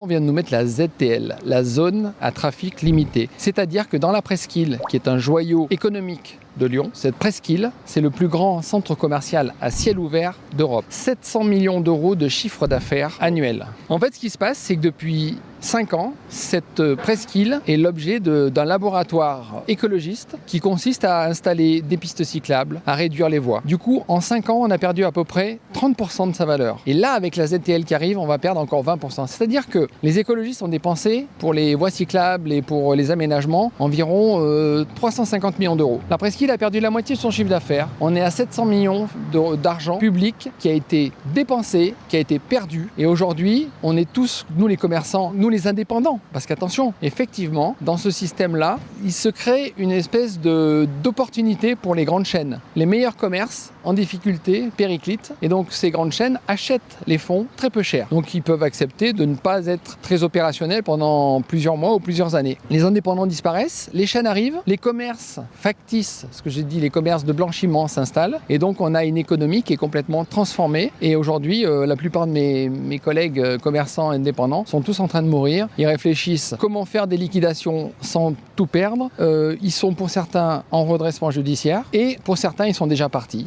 On vient de nous mettre la ZTL, la zone à trafic limité. C'est-à-dire que dans la presqu'île, qui est un joyau économique de Lyon, cette presqu'île, c'est le plus grand centre commercial à ciel ouvert d'Europe. 700 millions d'euros de chiffre d'affaires annuel. En fait, ce qui se passe, c'est que depuis 5 ans, cette presqu'île est l'objet d'un laboratoire écologiste qui consiste à installer des pistes cyclables, à réduire les voies. Du coup, en 5 ans, on a perdu à peu près 30% de sa valeur. Et là, avec la ZTL qui arrive, on va perdre encore 20%. C'est-à-dire que les écologistes ont dépensé pour les voies cyclables et pour les aménagements environ 350 millions d'euros. La presqu'île a perdu la moitié de son chiffre d'affaires. On est à 700 millions d'argent public qui a été dépensé, qui a été perdu. Et aujourd'hui, on est tous, nous les commerçants, nous les indépendants. Parce qu'attention, effectivement, dans ce système-là, il se crée une espèce d'opportunité pour les grandes chaînes. Les meilleurs commerces en difficulté périclitent. Et donc, ces grandes chaînes achètent les fonds très peu cher. Donc, ils peuvent accepter de ne pas être très opérationnels pendant plusieurs mois ou plusieurs années. Les indépendants disparaissent, les chaînes arrivent, les commerces factices, ce que j'ai dit, les commerces de blanchiment s'installent. Et donc, on a une économie qui est complètement transformée. Et aujourd'hui, la plupart de mes collègues commerçants indépendants sont tous en train de mourir. Ils réfléchissent comment faire des liquidations sans tout perdre. Ils sont pour certains en redressement judiciaire et pour certains, ils sont déjà partis.